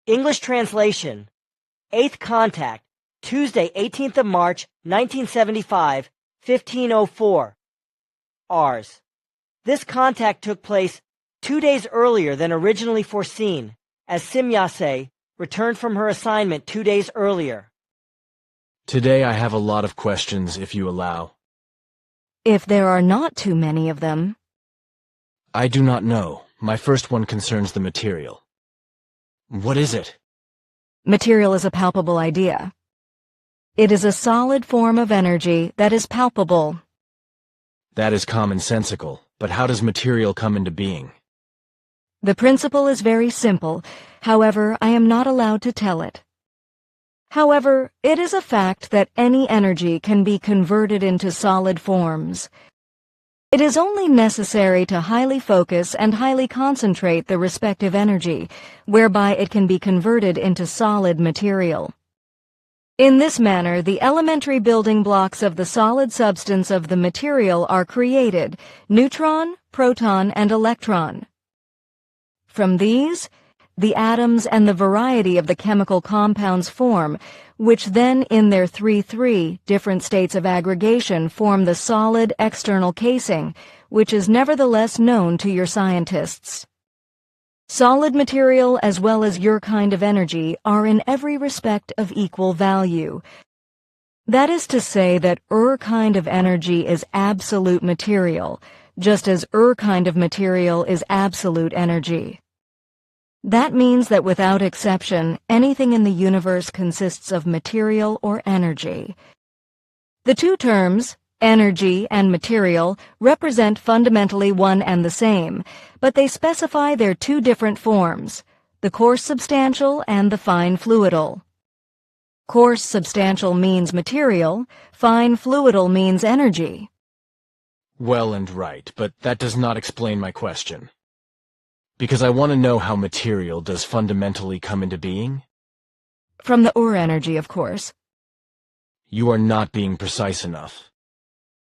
English translation, 8th contact, Tuesday, 18th of March, 1975, 15:04. Rs. This contact took place 2 days earlier than originally foreseen, as Simyase returned from her assignment 2 days earlier. Today I have a lot of questions, if you allow. If there are not too many of them. I do not know. My first one concerns the material. What is it? Material is a palpable idea. It is a solid form of energy that is palpable. That is commonsensical, but how does material come into being? The principle is very simple, however, I am not allowed to tell it. However, it is a fact that any energy can be converted into solid forms. It is only necessary to highly focus and highly concentrate the respective energy, whereby it can be converted into solid material. In this manner, the elementary building blocks of the solid substance of the material are created: neutron, proton, and electron. From these, the atoms and the variety of the chemical compounds form, which then in their three different states of aggregation form the solid external casing, which is nevertheless known to your scientists. Solid material as well as your kind of energy are in every respect of equal value. That is to say that kind of energy is absolute material, just as kind of material is absolute energy. That means that without exception, anything in the universe consists of material or energy. The two terms, energy and material, represent fundamentally one and the same, but they specify their two different forms, the coarse substantial and the fine fluidal. Coarse substantial means material, fine fluidal means energy. Well and right, but that does not explain my question. Because I want to know how material does fundamentally come into being? From the energy, of course. You are not being precise enough.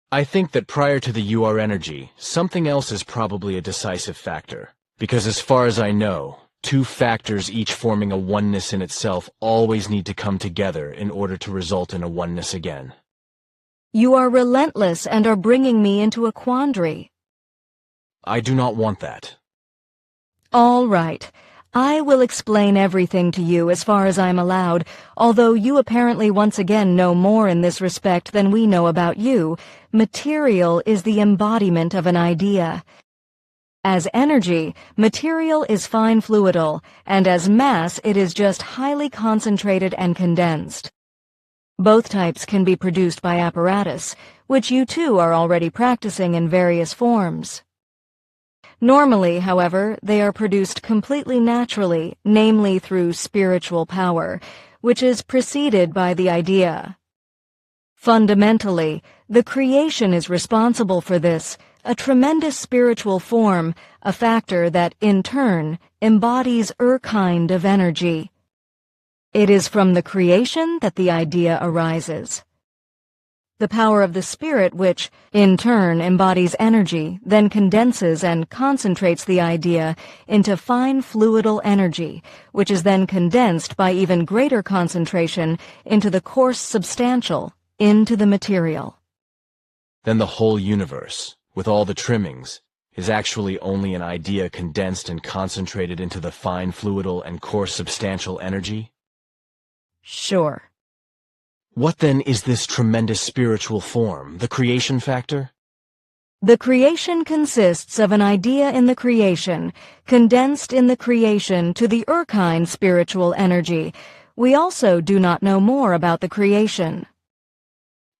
I think that prior to the energy, something else is probably a decisive factor. Because as far as I know, two factors each forming a oneness in itself always need to come together in order to result in a oneness again. You are relentless and are bringing me into a quandary. I do not want that. All right. I will explain everything to you as far as I'm allowed, although you apparently once again know more in this respect than we know about you. Material is the embodiment of an idea. As energy, material is fine fluidal, and as mass it is just highly concentrated and condensed. Both types can be produced by apparatus, which you too are already practicing in various forms. Normally, however, they are produced completely naturally, namely through spiritual power, which is preceded by the idea. Fundamentally, the creation is responsible for this, a tremendous spiritual form, a factor that, in turn, embodies kind of energy. It is from the creation that the idea arises. The power of the spirit which, in turn, embodies energy, then condenses and concentrates the idea into fine fluidal energy, which is then condensed by even greater concentration into the coarse substantial, into the material. Then the whole universe, with all the trimmings, is actually only an idea condensed and concentrated into the fine fluidal and coarse substantial energy? Sure. What then is this tremendous spiritual form, the creation factor? The creation consists of an idea in the creation, condensed in the creation to the kind spiritual energy. We also do not know more about the creation.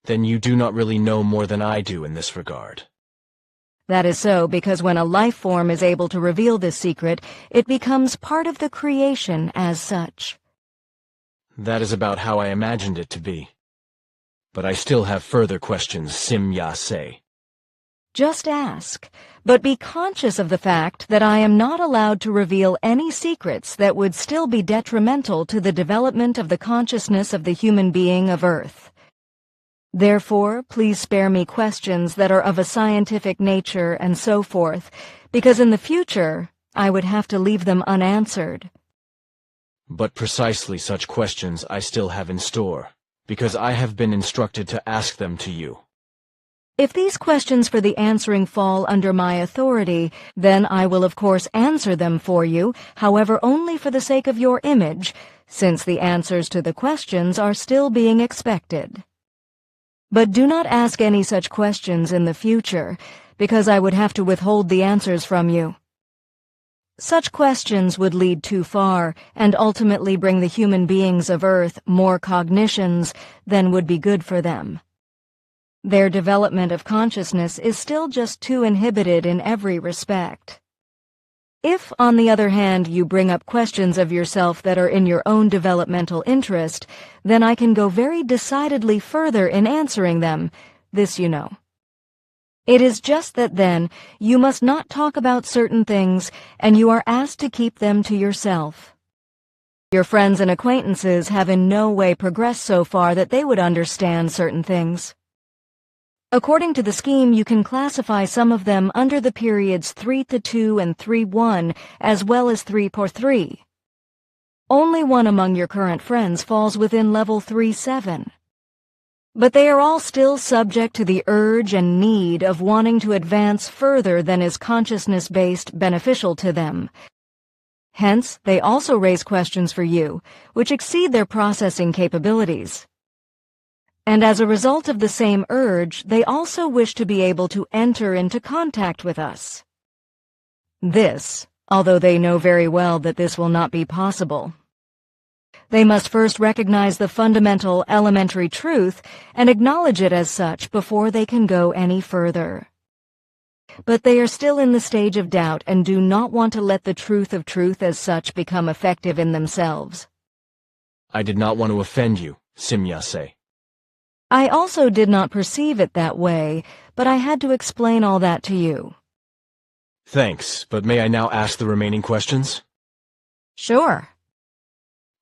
Then you do not really know more than I do in this regard. That is so because when a life form is able to reveal this secret, it becomes part of the creation as such. That is about how I imagined it to be. But I still have further questions, Simyase. Just ask, but be conscious of the fact that I am not allowed to reveal any secrets that would still be detrimental to the development of the consciousness of the human being of Earth. Therefore, please spare me questions that are of a scientific nature and so forth, because in the future I would have to leave them unanswered. But precisely such questions I still have in store, because I have been instructed to ask them to you. If these questions for the answering fall under my authority, then I will of course answer them for you, however only for the sake of your image, since the answers to the questions are still being expected. But do not ask any such questions in the future, because I would have to withhold the answers from you. Such questions would lead too far and ultimately bring the human beings of Earth more cognitions than would be good for them. Their development of consciousness is still just too inhibited in every respect. If, on the other hand, you bring up questions of yourself that are in your own developmental interest, then I can go very decidedly further in answering them, this you know. It is just that then, you must not talk about certain things, and you are asked to keep them to yourself. Your friends and acquaintances have in no way progressed so far that they would understand certain things. According to the scheme, you can classify some of them under the periods 3-2 and 3-1, as well as 3-3. Only one among your current friends falls within level 3-7. But they are all still subject to the urge and need of wanting to advance further than is consciousness-based beneficial to them. Hence, they also raise questions for you, which exceed their processing capabilities. And as a result of the same urge, they also wish to be able to enter into contact with us. This, although they know very well that this will not be possible. They must first recognize the fundamental, elementary truth and acknowledge it as such before they can go any further. But they are still in the stage of doubt and do not want to let the truth of truth as such become effective in themselves. I did not want to offend you, Simyase. I also did not perceive it that way, but I had to explain all that to you. Thanks, but may I now ask the remaining questions? Sure.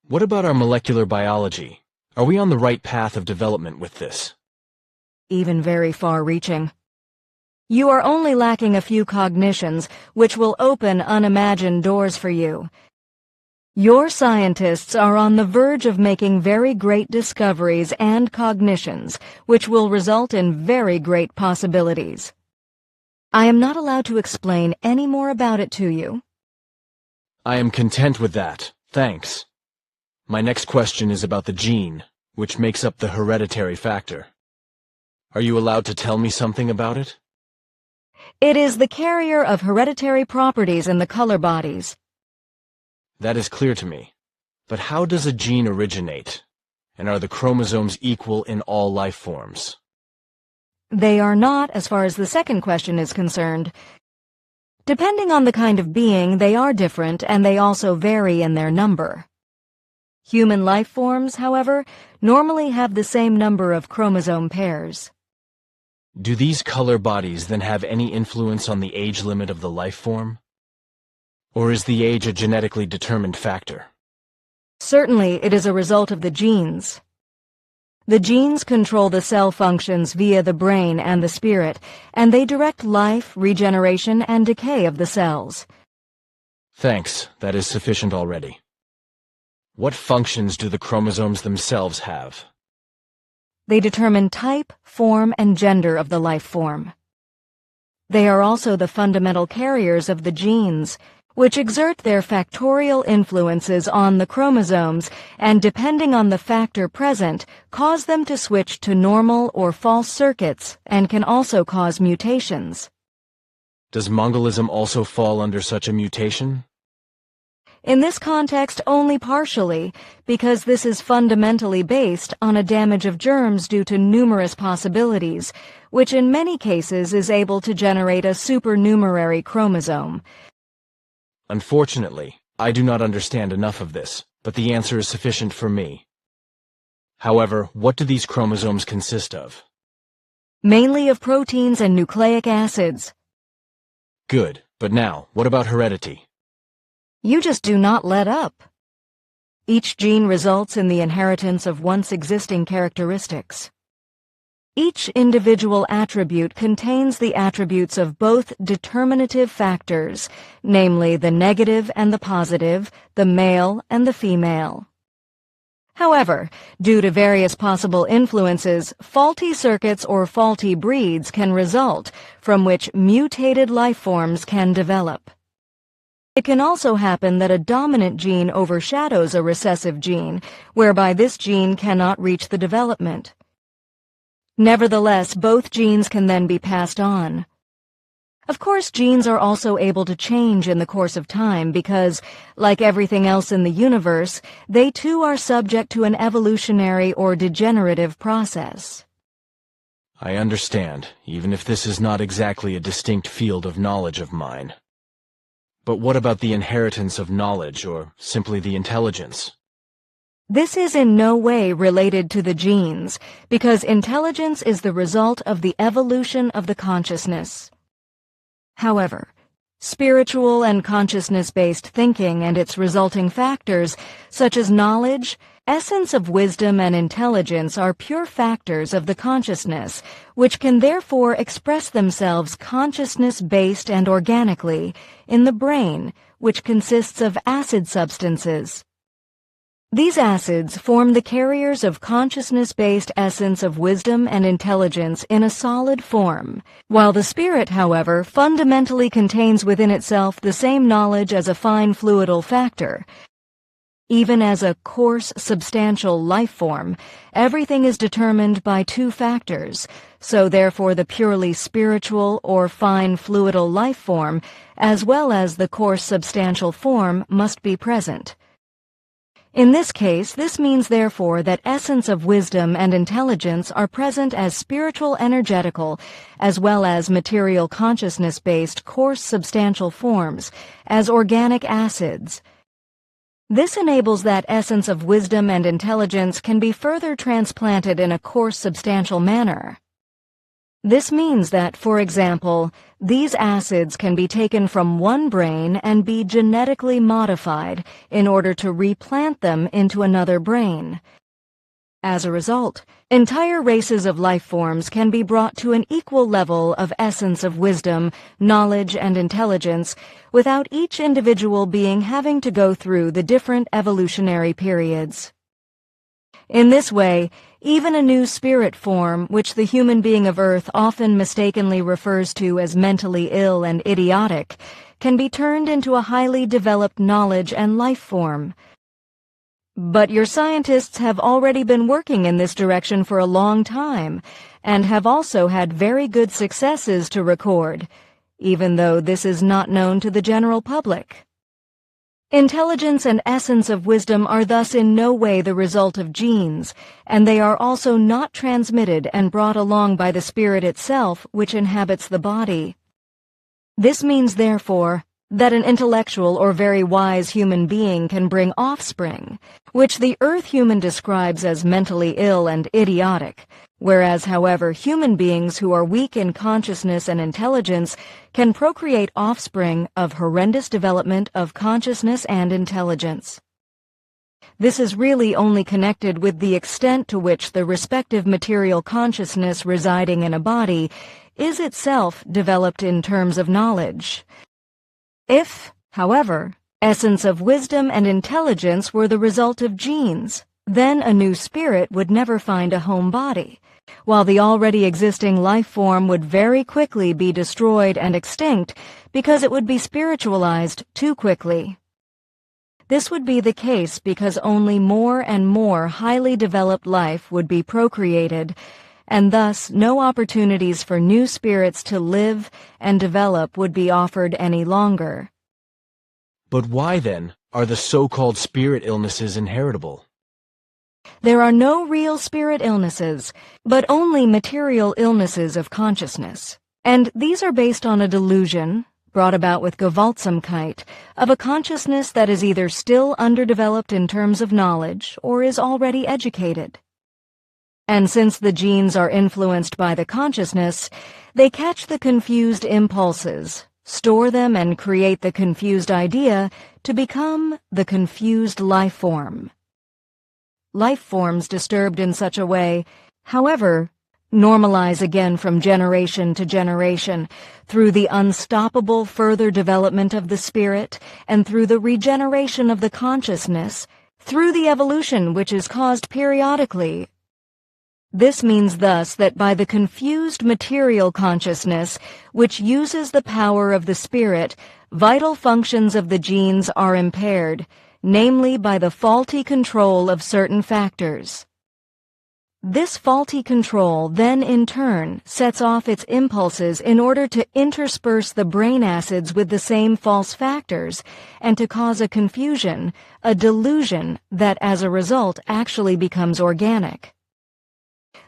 What about our molecular biology? Are we on the right path of development with this? Even very far-reaching. You are only lacking a few cognitions, which will open unimagined doors for you. Your scientists are on the verge of making very great discoveries and cognitions, which will result in very great possibilities. I am not allowed to explain any more about it to you. I am content with that, thanks. My next question is about the gene, which makes up the hereditary factor. Are you allowed to tell me something about it? It is the carrier of hereditary properties in the color bodies. That is clear to me. But how does a gene originate? And are the chromosomes equal in all life forms? They are not, as far as the second question is concerned. Depending on the kind of being, they are different, and they also vary in their number. Human life forms, however, normally have the same number of chromosome pairs. Do these color bodies then have any influence on the age limit of the life form? Or is the age a genetically determined factor? Certainly, it is a result of the genes. The genes control the cell functions via the brain and the spirit, and they direct life, regeneration, and decay of the cells. Thanks, that is sufficient already. What functions do the chromosomes themselves have? They determine type, form, and gender of the life form. They are also the fundamental carriers of the genes, which exert their factorial influences on the chromosomes and, depending on the factor present, cause them to switch to normal or false circuits and can also cause mutations. Does Mongolism also fall under such a mutation? In this context, only partially, because this is fundamentally based on a damage of germs due to numerous possibilities, which in many cases is able to generate a supernumerary chromosome. Unfortunately, I do not understand enough of this, but the answer is sufficient for me. However, what do these chromosomes consist of? Mainly of proteins and nucleic acids. Good, but now, what about heredity? You just do not let up. Each gene results in the inheritance of once existing characteristics. Each individual attribute contains the attributes of both determinative factors, namely the negative and the positive, the male and the female. However, due to various possible influences, faulty circuits or faulty breeds can result, from which mutated life forms can develop. It can also happen that a dominant gene overshadows a recessive gene, whereby this gene cannot reach the development. Nevertheless, both genes can then be passed on. Of course, genes are also able to change in the course of time because, like everything else in the universe, they too are subject to an evolutionary or degenerative process. I understand, even if this is not exactly a distinct field of knowledge of mine. But what about the inheritance of knowledge, or simply the intelligence? This is in no way related to the genes, because intelligence is the result of the evolution of the consciousness. However, spiritual and consciousness-based thinking and its resulting factors, such as knowledge, essence of wisdom, and intelligence, are pure factors of the consciousness, which can therefore express themselves consciousness-based and organically in the brain, which consists of acid substances. These acids form the carriers of consciousness-based essence of wisdom and intelligence in a solid form, while the spirit, however, fundamentally contains within itself the same knowledge as a fine fluidal factor. Even as a coarse, substantial life form, everything is determined by two factors, so therefore the purely spiritual or fine fluidal life form, as well as the coarse, substantial form, must be present. In this case, this means therefore that essence of wisdom and intelligence are present as spiritual energetical, as well as material consciousness-based coarse substantial forms, as organic acids. This enables that essence of wisdom and intelligence can be further transplanted in a coarse substantial manner. This means that, for example, these acids can be taken from one brain and be genetically modified in order to replant them into another brain. As a result, entire races of life forms can be brought to an equal level of essence of wisdom, knowledge, and intelligence without each individual being having to go through the different evolutionary periods. In this way, even a new spirit form, which the human being of Earth often mistakenly refers to as mentally ill and idiotic, can be turned into a highly developed knowledge and life form. But your scientists have already been working in this direction for a long time, and have also had very good successes to record, even though this is not known to the general public. Intelligence and essence of wisdom are thus in no way the result of genes, and they are also not transmitted and brought along by the spirit itself which inhabits the body. This means, therefore, that an intellectual or very wise human being can bring offspring, which the Earth human describes as mentally ill and idiotic, whereas, however, human beings who are weak in consciousness and intelligence can procreate offspring of horrendous development of consciousness and intelligence. This is really only connected with the extent to which the respective material consciousness residing in a body is itself developed in terms of knowledge. If, however, essence of wisdom and intelligence were the result of genes, then a new spirit would never find a home body, while the already existing life form would very quickly be destroyed and extinct because it would be spiritualized too quickly. This would be the case because only more and more highly developed life would be procreated, and thus no opportunities for new spirits to live and develop would be offered any longer. But why, then, are the so-called spirit illnesses inheritable? There are no real spirit illnesses, but only material illnesses of consciousness, and these are based on a delusion, brought about with Gewaltsamkeit, of a consciousness that is either still underdeveloped in terms of knowledge or is already educated. And since the genes are influenced by the consciousness, they catch the confused impulses, store them, and create the confused idea to become the confused life form. Life forms disturbed in such a way, however, normalize again from generation to generation, through the unstoppable further development of the spirit, and through the regeneration of the consciousness, through the evolution which is caused periodically. This means thus that by the confused material consciousness, which uses the power of the spirit, vital functions of the genes are impaired, namely by the faulty control of certain factors. This faulty control then in turn sets off its impulses in order to intersperse the brain acids with the same false factors and to cause a confusion, a delusion that as a result actually becomes organic.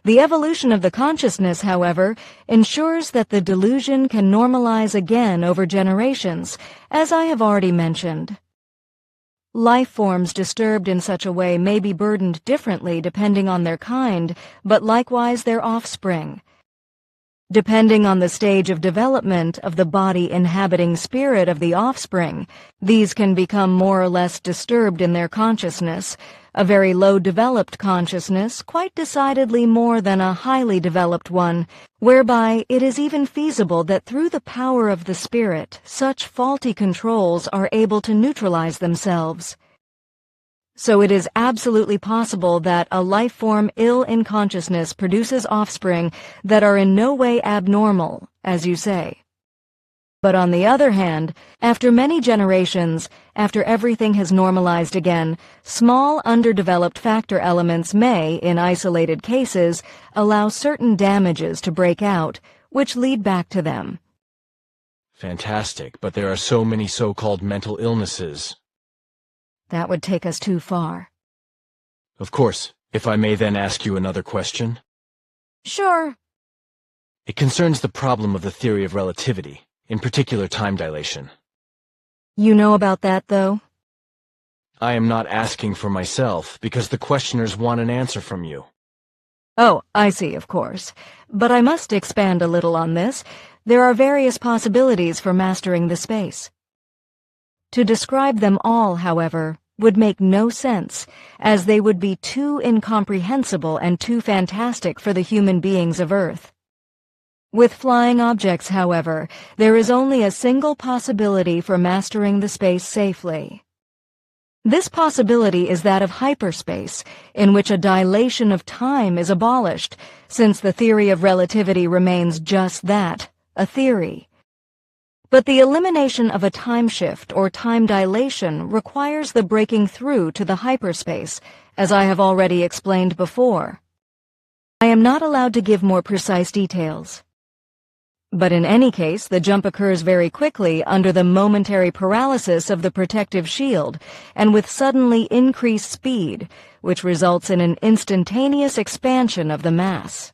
The evolution of the consciousness, however, ensures that the delusion can normalize again over generations, as I have already mentioned. Life forms disturbed in such a way may be burdened differently depending on their kind, but likewise their offspring. Depending on the stage of development of the body-inhabiting spirit of the offspring, these can become more or less disturbed in their consciousness, a very low-developed consciousness, quite decidedly more than a highly developed one, whereby it is even feasible that through the power of the spirit, such faulty controls are able to neutralize themselves. So it is absolutely possible that a life form ill in consciousness produces offspring that are in no way abnormal, as you say. But on the other hand, after many generations, after everything has normalized again, small underdeveloped factor elements may, in isolated cases, allow certain damages to break out, which lead back to them. Fantastic, but there are so many so-called mental illnesses. That would take us too far. Of course, if I may then ask you another question. Sure. It concerns the problem of the theory of relativity, in particular time dilation. You know about that, though? I am not asking for myself, because the questioners want an answer from you. Oh, I see, of course. But I must expand a little on this. There are various possibilities for mastering the space. To describe them all, however, would make no sense, as they would be too incomprehensible and too fantastic for the human beings of Earth. With flying objects, however, there is only a single possibility for mastering the space safely. This possibility is that of hyperspace, in which a dilation of time is abolished, since the theory of relativity remains just that, a theory. But the elimination of a time shift or time dilation requires the breaking through to the hyperspace, as I have already explained before. I am not allowed to give more precise details. But in any case, the jump occurs very quickly under the momentary paralysis of the protective shield and with suddenly increased speed, which results in an instantaneous expansion of the mass.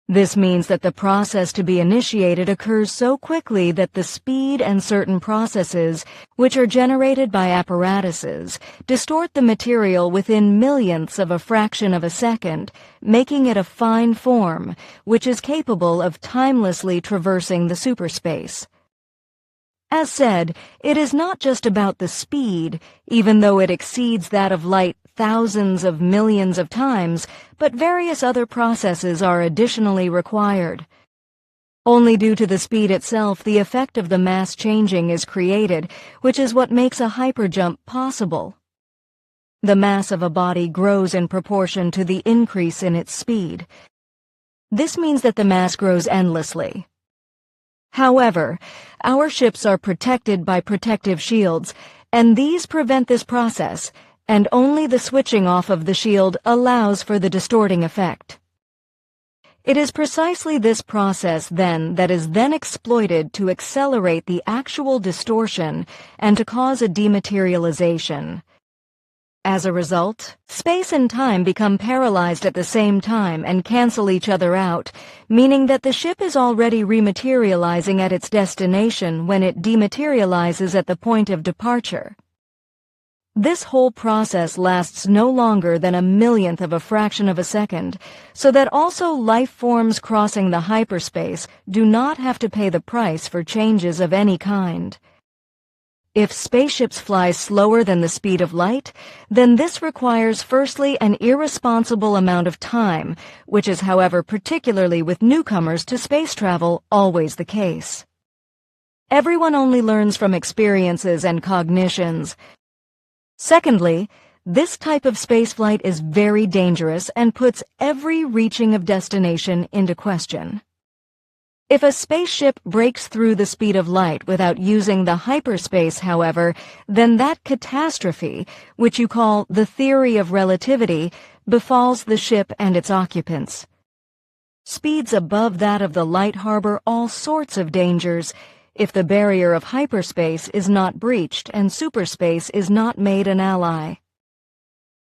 This means that the process to be initiated occurs so quickly that the speed and certain processes, which are generated by apparatuses, distort the material within millionths of a fraction of a second, making it a fine form, which is capable of timelessly traversing the superspace. As said, it is not just about the speed, even though it exceeds that of light thousands of millions of times, but various other processes are additionally required. Only due to the speed itself, the effect of the mass changing is created, which is what makes a hyperjump possible. The mass of a body grows in proportion to the increase in its speed. This means that the mass grows endlessly. However, our ships are protected by protective shields, and these prevent this process, and only the switching off of the shield allows for the distorting effect. It is precisely this process, then, that is then exploited to accelerate the actual distortion and to cause a dematerialization. As a result, space and time become paralyzed at the same time and cancel each other out, meaning that the ship is already rematerializing at its destination when it dematerializes at the point of departure. This whole process lasts no longer than a millionth of a fraction of a second, so that also life forms crossing the hyperspace do not have to pay the price for changes of any kind. If spaceships fly slower than the speed of light, then this requires firstly an irresponsible amount of time, which is, however, particularly with newcomers to space travel, always the case. Everyone only learns from experiences and cognitions. Secondly, this type of spaceflight is very dangerous and puts every reaching of destination into question. If a spaceship breaks through the speed of light without using the hyperspace, however, then that catastrophe, which you call the theory of relativity, befalls the ship and its occupants. Speeds above that of the light harbor all sorts of dangers if the barrier of hyperspace is not breached and superspace is not made an ally.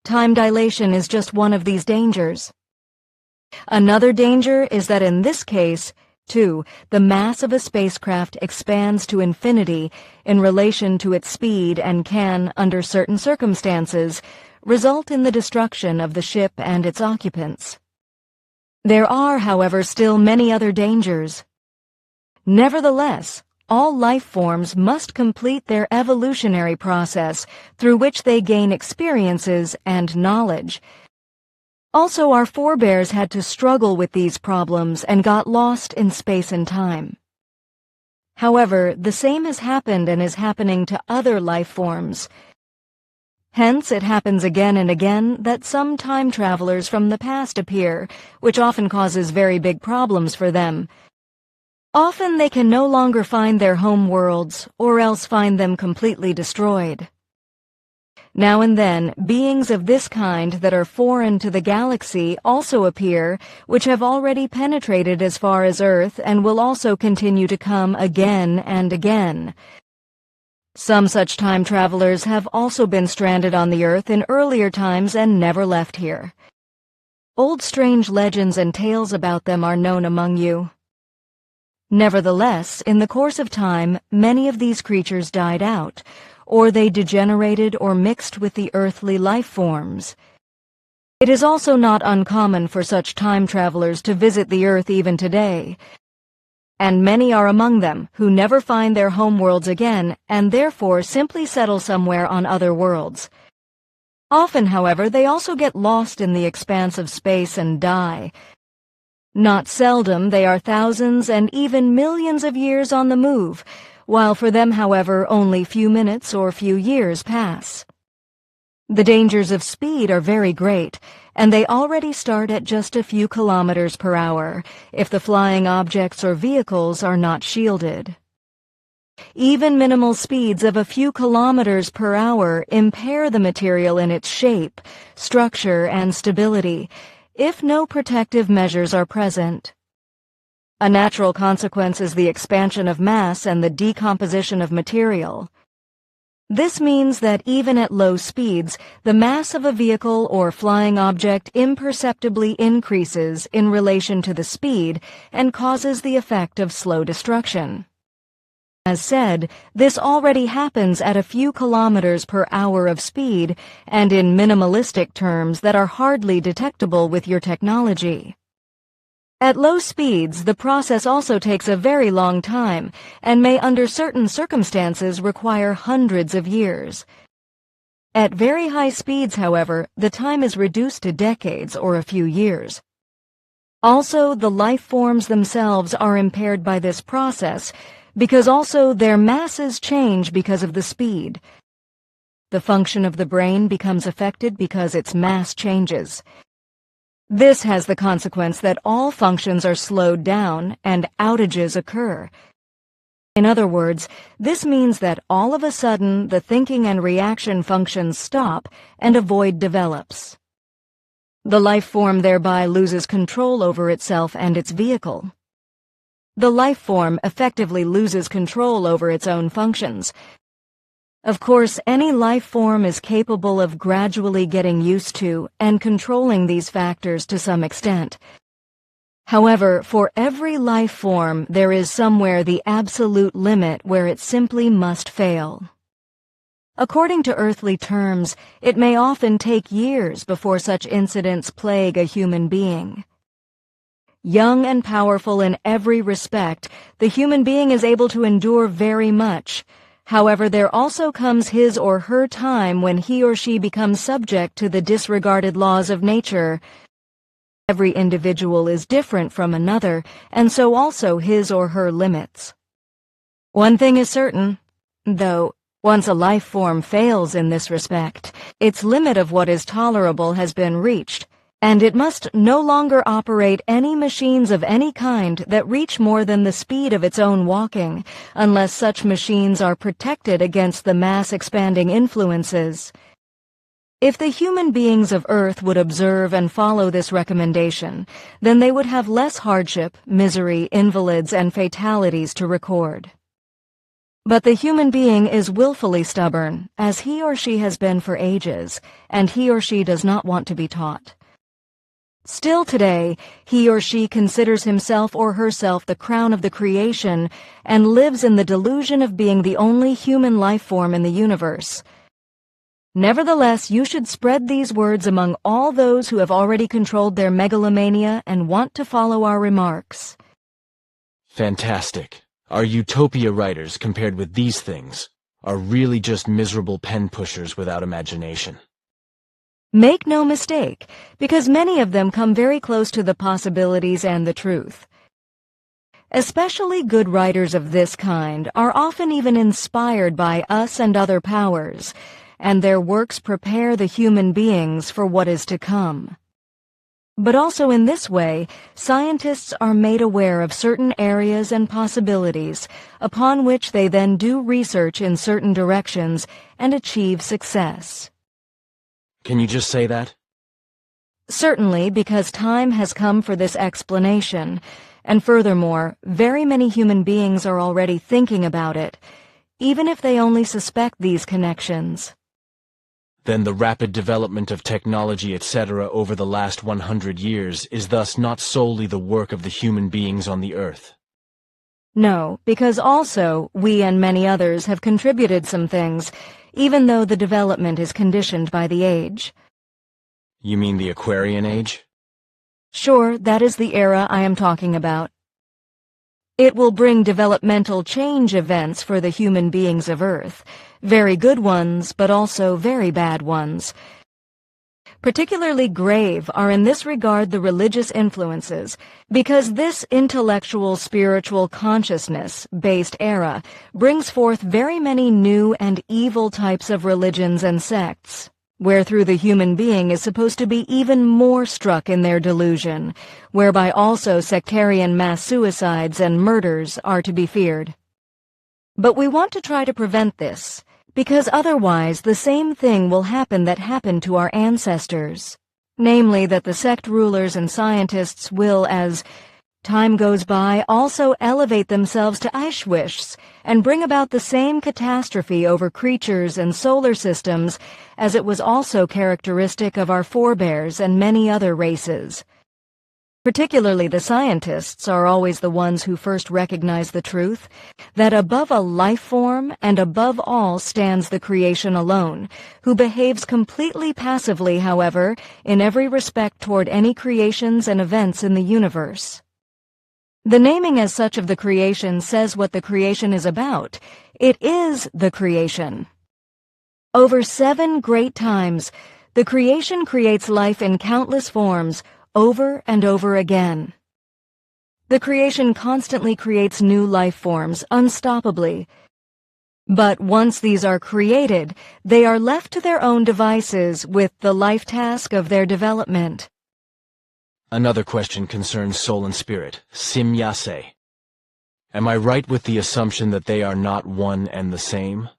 Time dilation is just one of these dangers. Another danger is that in this case, too, the mass of a spacecraft expands to infinity in relation to its speed and can, under certain circumstances, result in the destruction of the ship and its occupants. There are, however, still many other dangers. Nevertheless, all life forms must complete their evolutionary process through which they gain experiences and knowledge. Also, our forebears had to struggle with these problems and got lost in space and time. However, the same has happened and is happening to other life forms. Hence, it happens again and again that some time travelers from the past appear, which often causes very big problems for them. Often they can no longer find their home worlds, or else find them completely destroyed. Now and then, beings of this kind that are foreign to the galaxy also appear, which have already penetrated as far as Earth and will also continue to come again and again. Some such time travelers have also been stranded on the Earth in earlier times and never left here. Old strange legends and tales about them are known among you. Nevertheless, in the course of time, many of these creatures died out, or they degenerated or mixed with the earthly life forms. It is also not uncommon for such time travelers to visit the Earth even today, and many are among them who never find their home worlds again and therefore simply settle somewhere on other worlds. Often, however, they also get lost in the expanse of space and die. Not seldom they are thousands and even millions of years on the move, while for them, however, only few minutes or few years pass. The dangers of speed are very great, and they already start at just a few kilometers per hour, if the flying objects or vehicles are not shielded. Even minimal speeds of a few kilometers per hour impair the material in its shape, structure, and stability, if no protective measures are present. A natural consequence is the expansion of mass and the decomposition of material. This means that even at low speeds, the mass of a vehicle or flying object imperceptibly increases in relation to the speed and causes the effect of slow destruction. As said, this already happens at a few kilometers per hour of speed and in minimalistic terms that are hardly detectable with your technology. At low speeds, the process also takes a very long time and may under certain circumstances require hundreds of years. At very high speeds, however, the time is reduced to decades or a few years. Also, the life forms themselves are impaired by this process because also their masses change because of the speed. The function of the brain becomes affected because its mass changes. This has the consequence that all functions are slowed down and outages occur. In other words, this means that all of a sudden the thinking and reaction functions stop and a void develops. The life form thereby loses control over itself and its vehicle. The life form effectively loses control over its own functions. Of course, any life form is capable of gradually getting used to and controlling these factors to some extent. However, for every life form, there is somewhere the absolute limit where it simply must fail. According to earthly terms, it may often take years before such incidents plague a human being. Young and powerful in every respect, the human being is able to endure very much. However, there also comes his or her time when he or she becomes subject to the disregarded laws of nature. Every individual is different from another, and so also his or her limits. One thing is certain, though, once a life form fails in this respect, its limit of what is tolerable has been reached, and it must no longer operate any machines of any kind that reach more than the speed of its own walking, unless such machines are protected against the mass-expanding influences. If the human beings of Earth would observe and follow this recommendation, then they would have less hardship, misery, invalids, and fatalities to record. But the human being is willfully stubborn, as he or she has been for ages, and he or she does not want to be taught. Still today, he or she considers himself or herself the crown of the creation and lives in the delusion of being the only human life form in the universe. Nevertheless, you should spread these words among all those who have already controlled their megalomania and want to follow our remarks. Fantastic. Our utopia writers, compared with these things, are really just miserable pen pushers without imagination. Make no mistake, because many of them come very close to the possibilities and the truth. Especially good writers of this kind are often even inspired by us and other powers, and their works prepare the human beings for what is to come. But also in this way, scientists are made aware of certain areas and possibilities, upon which they then do research in certain directions and achieve success. Can you just say that? Certainly, because time has come for this explanation, and furthermore, very many human beings are already thinking about it, even if they only suspect these connections. Then the rapid development of technology, etc., over the last 100 years is thus not solely the work of the human beings on the Earth. No, because also we and many others have contributed some things, even though the development is conditioned by the age. You mean the Aquarian Age? Sure, that is the era I am talking about. It will bring developmental change events for the human beings of Earth, very good ones, but also very bad ones. Particularly grave are in this regard the religious influences, because this intellectual spiritual consciousness-based era brings forth very many new and evil types of religions and sects, wherethrough the human being is supposed to be even more struck in their delusion, whereby also sectarian mass suicides and murders are to be feared. But we want to try to prevent this, because otherwise the same thing will happen that happened to our ancestors, namely that the sect rulers and scientists will, as time goes by, also elevate themselves to Eichwichs and bring about the same catastrophe over creatures and solar systems as it was also characteristic of our forebears and many other races. Particularly the scientists are always the ones who first recognize the truth, that above a life form and above all stands the creation alone, who behaves completely passively, however, in every respect toward any creations and events in the universe. The naming as such of the creation says what the creation is about. It is the creation. Over 7 great times, the creation creates life in countless forms, over and over again. The creation constantly creates new life forms, unstoppably. But once these are created, they are left to their own devices with the life task of their development. Another question concerns soul and spirit, simyase. Am I right with the assumption that they are not one and the same?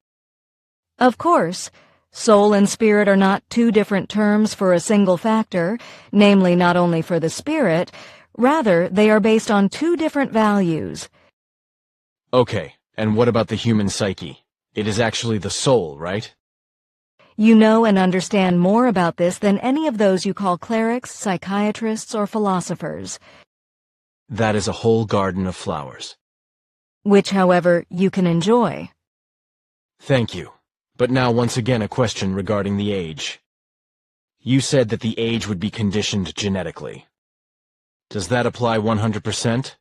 Of course. Soul and spirit are not 2 different terms for a single factor, namely not only for the spirit, rather they are based on 2 different values. Okay, and what about the human psyche? It is actually the soul, right? You know and understand more about this than any of those you call clerics, psychiatrists, or philosophers. That is a whole garden of flowers. Which, however, you can enjoy. Thank you. But now once again a question regarding the age. You said that the age would be conditioned genetically. Does that apply 100%?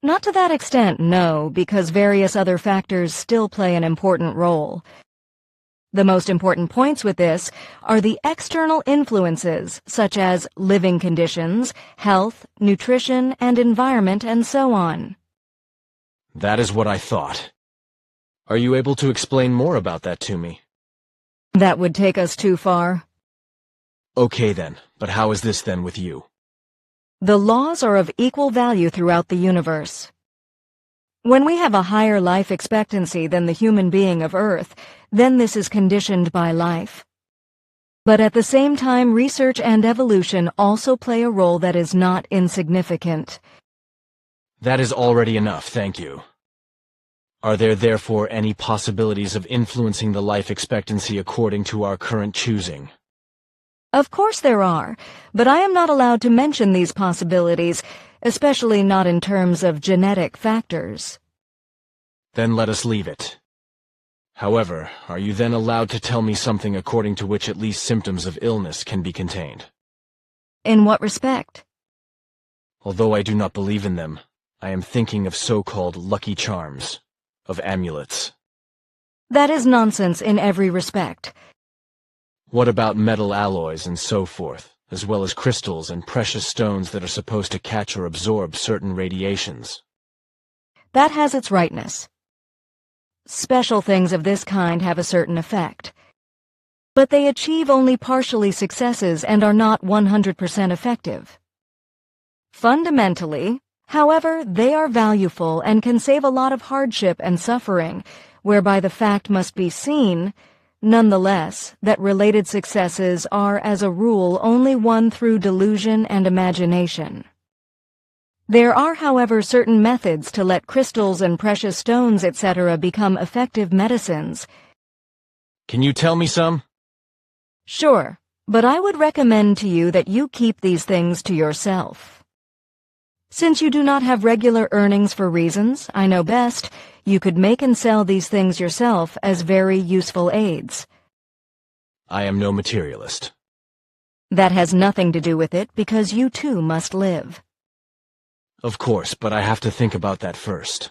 Not to that extent, no, because various other factors still play an important role. The most important points with this are the external influences, such as living conditions, health, nutrition, and environment, and so on. That is what I thought. Are you able to explain more about that to me? That would take us too far. Okay then, but how is this then with you? The laws are of equal value throughout the universe. When we have a higher life expectancy than the human being of Earth, then this is conditioned by life. But at the same time, research and evolution also play a role that is not insignificant. That is already enough, thank you. Are there therefore any possibilities of influencing the life expectancy according to our current choosing? Of course there are, but I am not allowed to mention these possibilities, especially not in terms of genetic factors. Then let us leave it. However, are you then allowed to tell me something according to which at least symptoms of illness can be contained? In what respect? Although I do not believe in them, I am thinking of so-called lucky charms, of amulets. That is nonsense in every respect. What about metal alloys and so forth, as well as crystals and precious stones that are supposed to catch or absorb certain radiations? That has its rightness. Special things of this kind have a certain effect. But they achieve only partially successes and are not 100% effective. Fundamentally, however, they are valuable and can save a lot of hardship and suffering, whereby the fact must be seen, nonetheless, that related successes are, as a rule, only won through delusion and imagination. There are, however, certain methods to let crystals and precious stones, etc., become effective medicines. Can you tell me some? Sure, but I would recommend to you that you keep these things to yourself. Since you do not have regular earnings for reasons I know best, you could make and sell these things yourself as very useful aids. I am no materialist. That has nothing to do with it because you too must live. Of course, but I have to think about that first.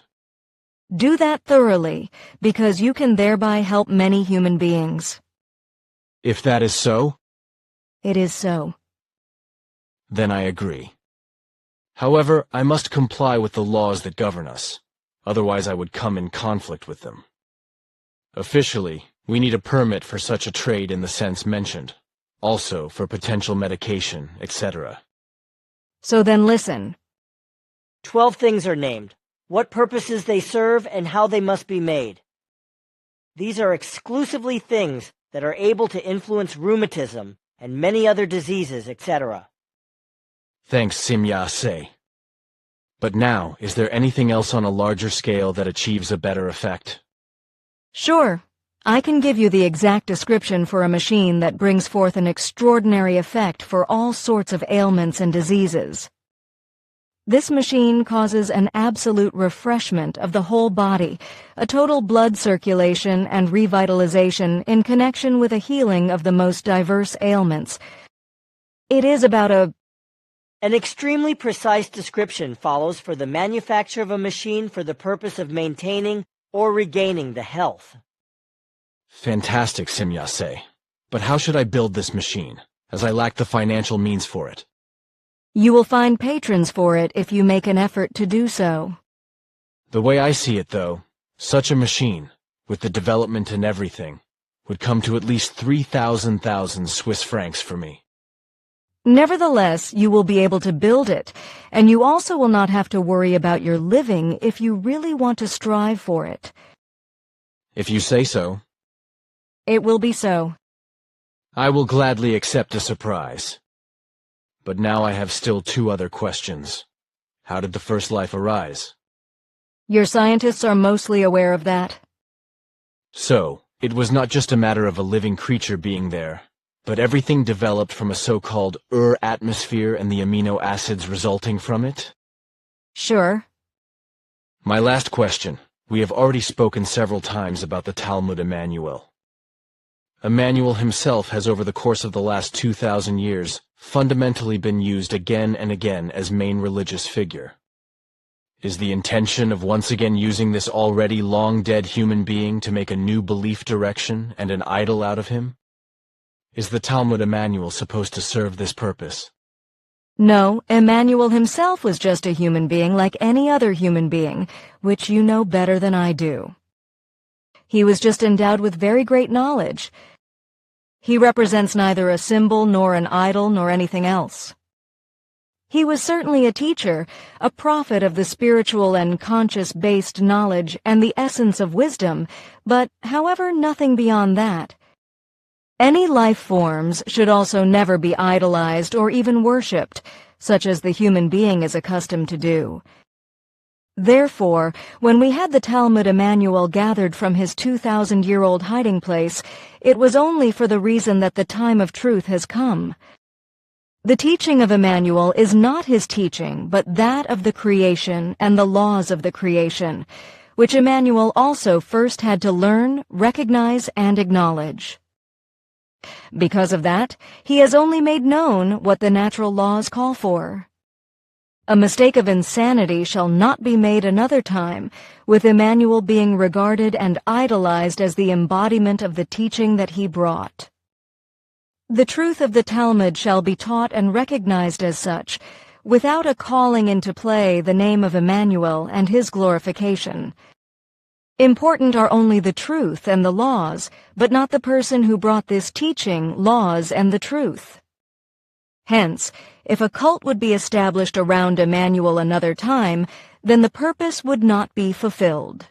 Do that thoroughly, because you can thereby help many human beings. If that is so? It is so. Then I agree. However, I must comply with the laws that govern us, otherwise I would come in conflict with them. Officially, we need a permit for such a trade in the sense mentioned, also for potential medication, etc. So then listen. 12 things are named, what purposes they serve, and how they must be made. These are exclusively things that are able to influence rheumatism and many other diseases, etc. Thanks, Simya-se. But now, is there anything else on a larger scale that achieves a better effect? Sure. I can give you the exact description for a machine that brings forth an extraordinary effect for all sorts of ailments and diseases. This machine causes an absolute refreshment of the whole body, a total blood circulation and revitalization in connection with a healing of the most diverse ailments. It is about An extremely precise description follows for the manufacture of a machine for the purpose of maintaining or regaining the health. Fantastic, Simya-se. But how should I build this machine, as I lack the financial means for it? You will find patrons for it if you make an effort to do so. The way I see it, though, such a machine, with the development and everything, would come to at least 3,000 Swiss francs for me. Nevertheless, you will be able to build it, and you also will not have to worry about your living if you really want to strive for it. If you say so. It will be so. I will gladly accept a surprise. But now I have still two other questions. How did the first life arise? Your scientists are mostly aware of that. So, it was not just a matter of a living creature being there, but everything developed from a so-called atmosphere and the amino acids resulting from it? Sure. My last question. We have already spoken several times about the Talmud Emmanuel. Emmanuel himself has over the course of the last 2,000 years fundamentally been used again and again as main religious figure. Is the intention of once again using this already long-dead human being to make a new belief direction and an idol out of him? Is the Talmud Emmanuel supposed to serve this purpose? No, Emmanuel himself was just a human being like any other human being, which you know better than I do. He was just endowed with very great knowledge. He represents neither a symbol nor an idol nor anything else. He was certainly a teacher, a prophet of the spiritual and conscious-based knowledge and the essence of wisdom, but, however, nothing beyond that. Any life forms should also never be idolized or even worshipped, such as the human being is accustomed to do. Therefore, when we had the Talmud Emmanuel gathered from his 2,000-year-old hiding place, it was only for the reason that the time of truth has come. The teaching of Emmanuel is not his teaching, but that of the creation and the laws of the creation, which Emmanuel also first had to learn, recognize, and acknowledge. Because of that, he has only made known what the natural laws call for. A mistake of insanity shall not be made another time, with Emmanuel being regarded and idolized as the embodiment of the teaching that he brought. The truth of the Talmud shall be taught and recognized as such, without a calling into play the name of Emmanuel and his glorification. Important are only the truth and the laws, but not the person who brought this teaching, laws, and the truth. Hence, if a cult would be established around Emmanuel another time, then the purpose would not be fulfilled.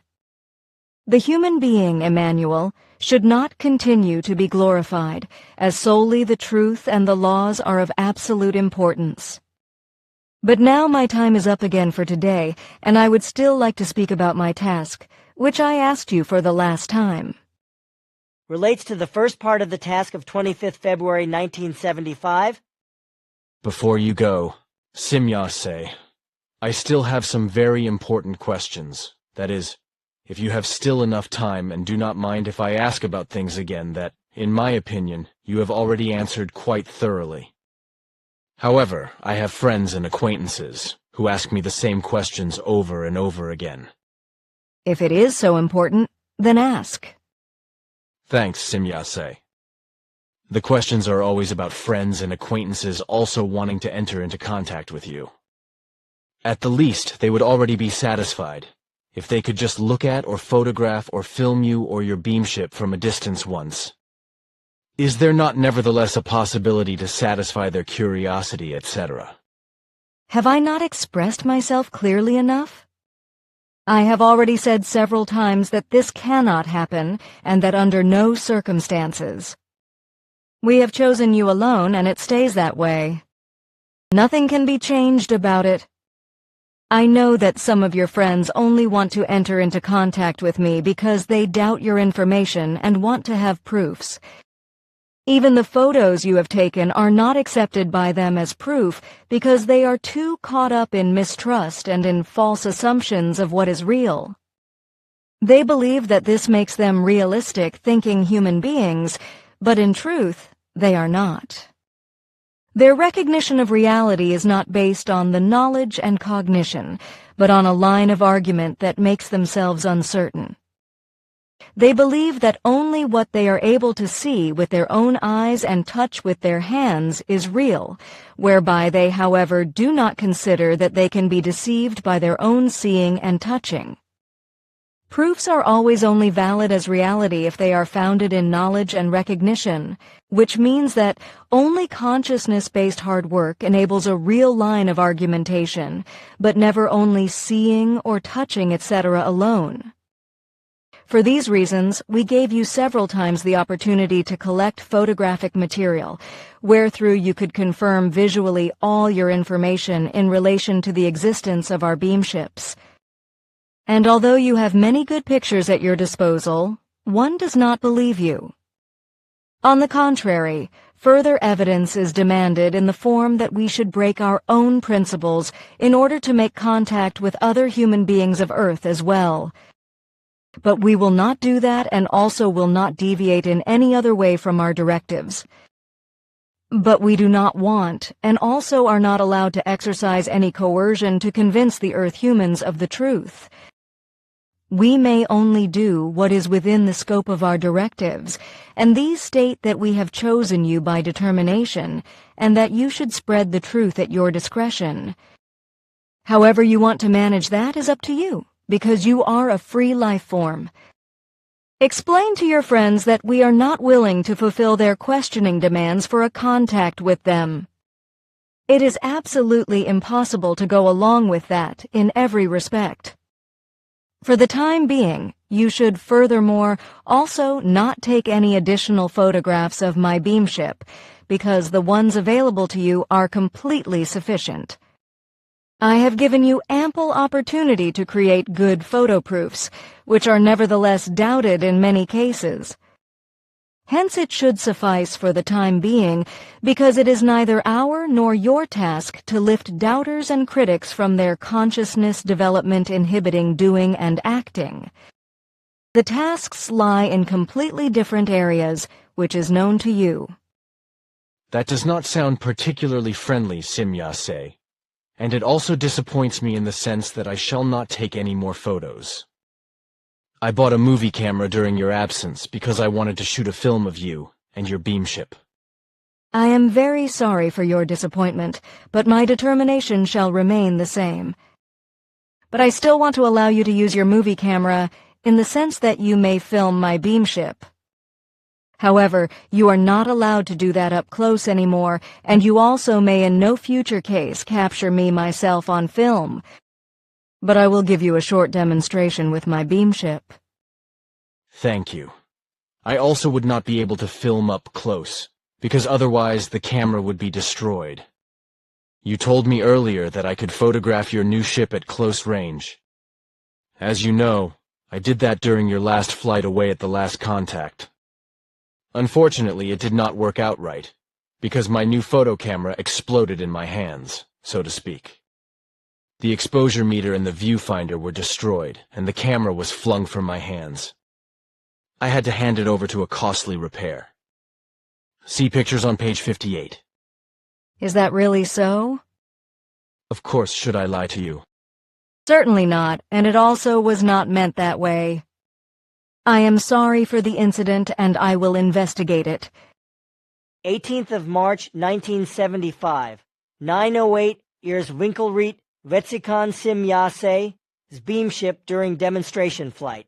The human being, Emmanuel, should not continue to be glorified, as solely the truth and the laws are of absolute importance. But now my time is up again for today, and I would still like to speak about my task, which I asked you for the last time. Relates to the first part of the task of 25th February 1975. Before you go, Simyase, I still have some very important questions. That is, if you have still enough time and do not mind if I ask about things again that, in my opinion, you have already answered quite thoroughly. However, I have friends and acquaintances who ask me the same questions over and over again. If it is so important, then ask. Thanks, Simyase. The questions are always about friends and acquaintances also wanting to enter into contact with you. At the least, they would already be satisfied if they could just look at or photograph or film you or your beamship from a distance once. Is there not nevertheless a possibility to satisfy their curiosity, etc.? Have I not expressed myself clearly enough? I have already said several times that this cannot happen, and that under no circumstances. We have chosen you alone, and it stays that way. Nothing can be changed about it. I know that some of your friends only want to enter into contact with me because they doubt your information and want to have proofs. Even the photos you have taken are not accepted by them as proof because they are too caught up in mistrust and in false assumptions of what is real. They believe that this makes them realistic, thinking human beings, but in truth, they are not. Their recognition of reality is not based on the knowledge and cognition, but on a line of argument that makes themselves uncertain. They believe that only what they are able to see with their own eyes and touch with their hands is real, whereby they, however, do not consider that they can be deceived by their own seeing and touching. Proofs are always only valid as reality if they are founded in knowledge and recognition, which means that only consciousness-based hard work enables a real line of argumentation, but never only seeing or touching, etc. alone. For these reasons, we gave you several times the opportunity to collect photographic material, wherethrough you could confirm visually all your information in relation to the existence of our beamships. And although you have many good pictures at your disposal, one does not believe you. On the contrary, further evidence is demanded in the form that we should break our own principles in order to make contact with other human beings of Earth as well. But we will not do that and also will not deviate in any other way from our directives. But we do not want, and also are not allowed to exercise any coercion to convince the Earth humans of the truth. We may only do what is within the scope of our directives, and these state that we have chosen you by determination, and that you should spread the truth at your discretion. However you want to manage that is up to you, because you are a free life form. Explain to your friends that we are not willing to fulfill their questioning demands for a contact with them. It is absolutely impossible to go along with that in every respect. For the time being, you should furthermore also not take any additional photographs of my beamship, because the ones available to you are completely sufficient. I have given you ample opportunity to create good photo proofs, which are nevertheless doubted in many cases. Hence it should suffice for the time being, because it is neither our nor your task to lift doubters and critics from their consciousness development inhibiting doing and acting. The tasks lie in completely different areas, which is known to you. That does not sound particularly friendly, Simyase. And it also disappoints me in the sense that I shall not take any more photos. I bought a movie camera during your absence because I wanted to shoot a film of you and your beamship. I am very sorry for your disappointment, but my determination shall remain the same. But I still want to allow you to use your movie camera in the sense that you may film my beamship. However, you are not allowed to do that up close anymore, and you also may in no future case capture me myself on film. But I will give you a short demonstration with my beamship. Thank you. I also would not be able to film up close, because otherwise the camera would be destroyed. You told me earlier that I could photograph your new ship at close range. As you know, I did that during your last flight away at the last contact. Unfortunately, it did not work out right, because my new photo camera exploded in my hands, so to speak. The exposure meter and the viewfinder were destroyed, and the camera was flung from my hands. I had to hand it over to a costly repair. See pictures on page 58. Is that really so? Of course, should I lie to you? Certainly not, and it also was not meant that way. I am sorry for the incident, and I will investigate it. 18th of March, 1975. 9:08 Ihres Winkelried Wetzikon Simyase, beamship during demonstration flight.